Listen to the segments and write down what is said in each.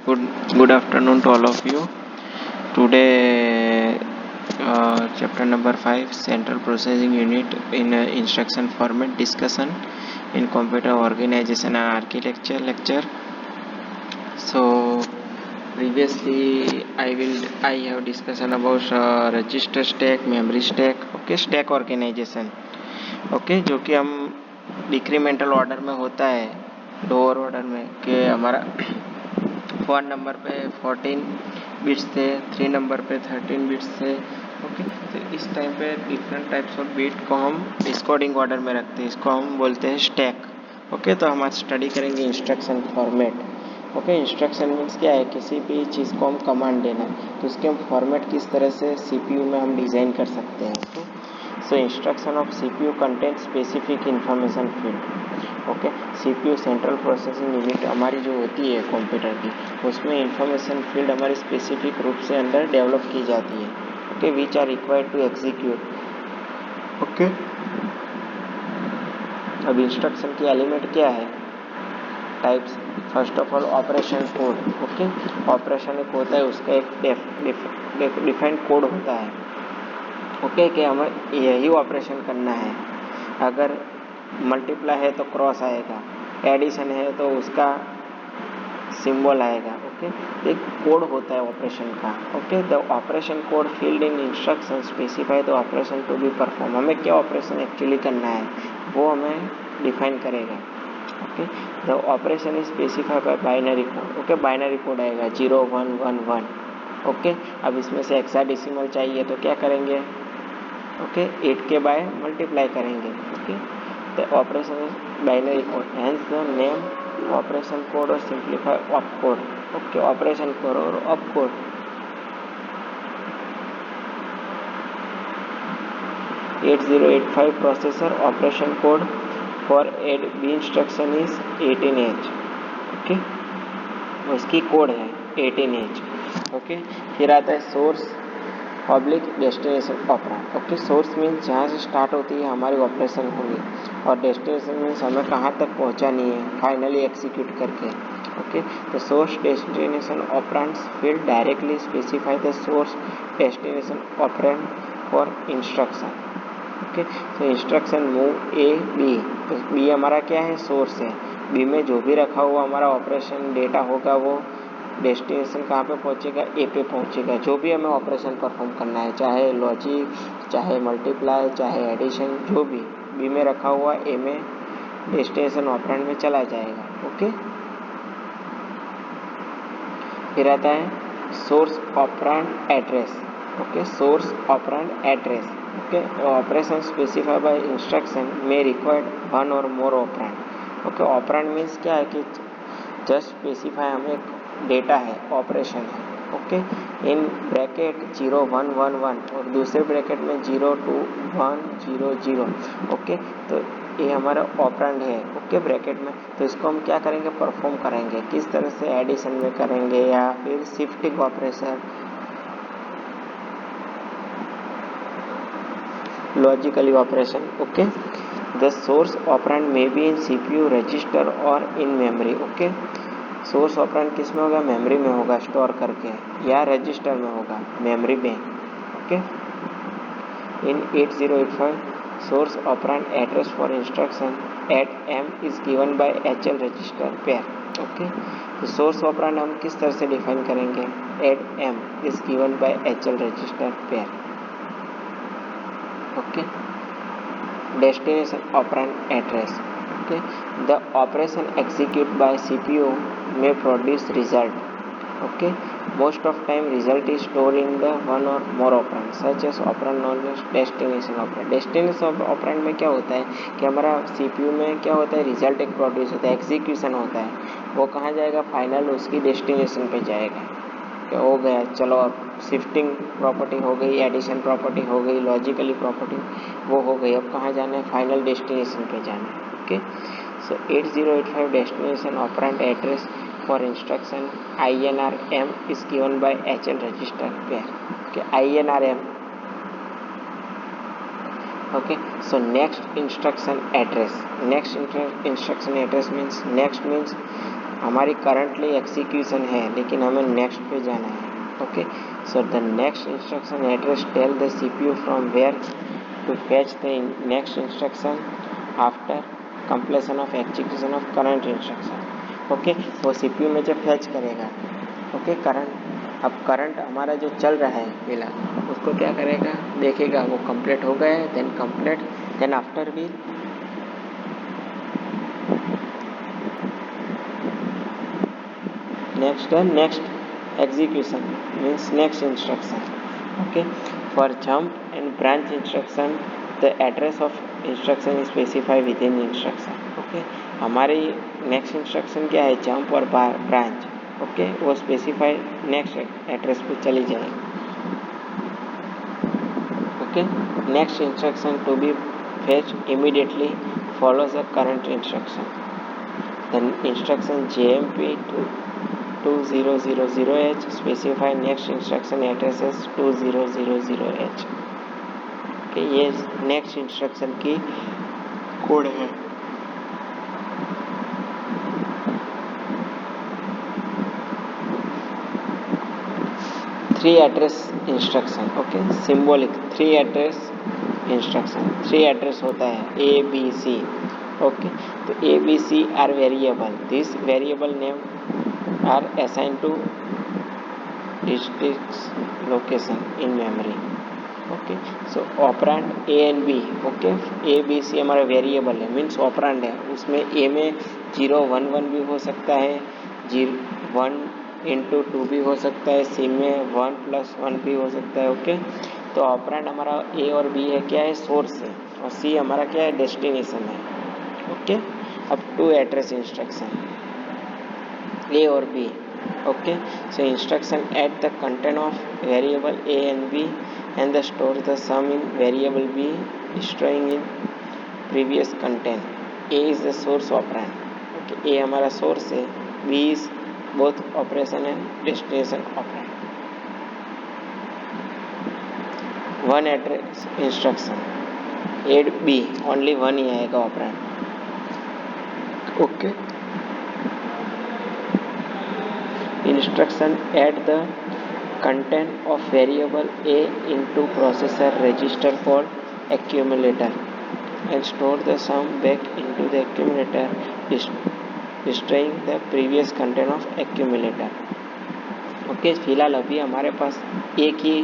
Good good afternoon to all of you. Today, chapter number 5, Central Processing Unit in Instruction Format discussion in Computer Organization and Architecture lecture. So, previously I have discussion about register stack, memory stack, okay, stack organization, okay, जो कि हम decremental order में होता है, lower order में कि हमारा 1 number पे 14 बिट्स थे, 3 नंबर पे 13 बिट्स थे, ओके। तो इस टाइम पे डिफरेंट टाइप्स ऑफ बिट को हम डिस्कोडिंग ऑर्डर में रखते हैं, इसको हम बोलते हैं स्टैक, ओके। तो हम आज स्टडी करेंगे instruction format, okay. Instruction means क्या है, किसी भी चीज़ को हम कमांड देना, तो उसके हम फॉर्मेट किस तरह से सीपीयू में हम डिज़ाइन कर सकते हैं, okay. So instruction of CPU content specific information field, okay. CPU central processing unit हमारी जो होती है कंप्यूटर की, उसमें इंफॉर्मेशन फील्ड हमारी स्पेसिफिक रूप से अंदर डेवलप की जाती है, okay, which are required to execute, okay. अब इंस्ट्रक्शन की एलिमेंट क्या है, types, first of all operation code, okay. Operation एक होता है, उसका एक डिफाइंड कोड होता है, ओके, कि हमें यही ऑपरेशन करना है। अगर मल्टीप्लाई है तो क्रॉस आएगा, एडिशन है तो उसका सिंबल आएगा, ओके। एक कोड होता है ऑपरेशन का, okay. The operation code field in instruction specify the operation to be perform, हमें क्या ऑपरेशन एक्चुअली करना है वो हमें डिफाइन करेगा, okay. The operation is specified by binary code, okay. Binary code आएगा 0 1 1 1, ओके। अब इसमें से हेक्साडेसिमल चाहिए तो क्या करेंगे, ओके, 8 के बाय मल्टीप्लाई करेंगे, okay. The operation is binary code, hence the name operation code और simplify op code, okay. Operation code और op code, 8085 processor operation code for add B instruction is 18H, okay. उसकी code है 18H, okay. फिर आता है source public destination operand, okay. Source means जहाँ से start होती है हमारी ऑपरेशन होगी, और डेस्टिनेशन मीन्स हमें कहाँ तक पहुँचानी है फाइनली एग्जीक्यूट करके, ओके। तो source destination operands field directly specify the source destination operand for instruction, okay. तो इंस्ट्रक्शन मूव ए बी, तो बी हमारा क्या है, सोर्स है। बी में जो भी रखा हुआ हमारा ऑपरेशन डेटा होगा वो डेस्टिनेशन कहाँ पे पहुँचेगा, ए पे पहुँचेगा। जो भी हमें ऑपरेशन परफॉर्म करना है, चाहे लॉजिक, चाहे मल्टीप्लाई, चाहे एडिशन, जो भी बी में रखा हुआ ए में डेस्टिनेशन ऑपरेंड में चला जाएगा, ओके। फिर आता है source operand address, okay. Source operand address, okay. Operation specified by instruction में रिक्वायर्ड वन और मोर ऑपरेंड, ओके। ऑपरेंड मीन्स क्या है कि जस्ट स्पेसिफाई हमें डेटा है, ऑपरेशन है, ओके। इन ब्रैकेट 0 1 1 1 और दूसरे ब्रैकेट में 0 2 1 0 0, ओके। तो ये हमारा ऑपरेंड है, ओके, ब्रैकेट में। तो इसको हम क्या करेंगे, परफॉर्म करेंगे, किस तरह से, एडिशन में करेंगे या फिर shifting operation, logically operation, okay. The source operand may be in CPU register और in memory, okay. Source operand किस में होगा, मेमोरी में होगा स्टोर करके, या रजिस्टर में होगा, मेमोरी में, okay. In 8085 source operand address for instruction at M is given by HL register pair, okay. तो सोर्स ऑपरेंड हम किस तरह से डिफाइन करेंगे, at M is given by HL register pair, okay. destination operand address, okay. The operation executed by CPU may produce result, okay. Most of time result is stored in the one or more operand such as operand known as destination operand. destination operand में क्या होता है कि हमारा CPU में क्या होता है, रिजल्ट एक प्रोड्यूस होता है, एग्जीक्यूशन होता है, वो कहाँ जाएगा, फाइनल उसकी डेस्टिनेशन पे जाएगा। हो गया, चलो अब शिफ्टिंग प्रॉपर्टी हो गई, एडिशन प्रॉपर्टी हो गई, लॉजिकली प्रॉपर्टी वो हो गई, अब कहाँ जाना है, फाइनल डेस्टिनेशन पे जाना है, okay. So 8085 destination operand address for instruction INRM is given by HL register pair, okay. INRM, okay. So next instruction address, next instruction address means, next means हमारी करंटली एग्जीक्यूशन है लेकिन हमें next पे जाना है. Okay, so the next instruction address tell the CPU from where to fetch the next instruction after completion of execution of current instruction. Okay, वो CPU में जब फैच करेगा, ओके, करंट, अब करंट हमारा जो चल रहा है फिलहाल उसको क्या करेगा, देखेगा वो कंप्लीट हो गया है, देन कंप्लीट, देन आफ्टर भी next execution means next instruction. Okay, for jump and branch instruction the address of instruction is specified within instruction. Okay, हमारी next instruction क्या है, jump और branch. Okay, वो specified next address पे चली जाएगी. Okay, next instruction to be fetched immediately follows the current instruction. The instruction JMP to 2000H specify next instruction address as 2000H. Okay, ये next instruction की code है. Three address instruction. Okay, symbolic three address instruction. Three address होता है ABC. Okay, तो ABC are variable. This variable name are assign to district location in memory. Okay, so operand A and B. Okay, ABC हमारा variable है, means operand है. उसमें A में 0 1 1 भी हो सकता है, 1 इंटू 2 भी हो सकता है, C में 1 + 1 भी हो सकता है. ओके, तो ऑपरेंड हमारा A और B है, क्या है, सोर्स है, और C हमारा क्या है, डेस्टिनेशन है. ओके, अब टू एड्रेस इंस्ट्रक्शन A और B. Okay, so instruction at the content of variable A and B and the store the sum in variable B destroying in previous content. A is the source operand. Okay, A हमारा source है, B is both operation and destination operand. One address instruction add B, only one ही आएगा operand. Okay, instruction add the content of variable A into processor register called accumulator and store the sum back into the accumulator, destroying the previous content of accumulator. Okay, फिलहाल अभी हमारे पास एक ही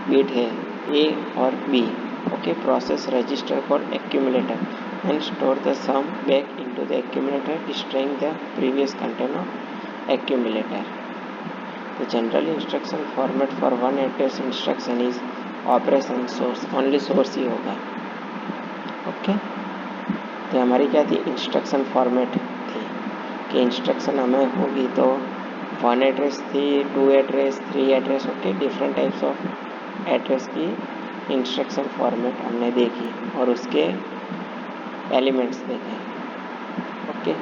bit है, A और B. Okay, process register called accumulator and store the sum back into the accumulator, destroying the previous content of accumulator. The general instruction format for one address instruction is operation source. only source ही होगा. Okay, तो हमारी क्या थी, instruction format थी कि instruction हमें होगी तो 1 एड्रेस थी, 2 address, 3 address. Okay, different types of address की इंस्ट्रक्शन फॉर्मेट हमने देखी और उसके एलिमेंट्स देखे. Okay,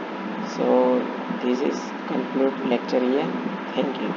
so this is conclude lecture here. Thank you.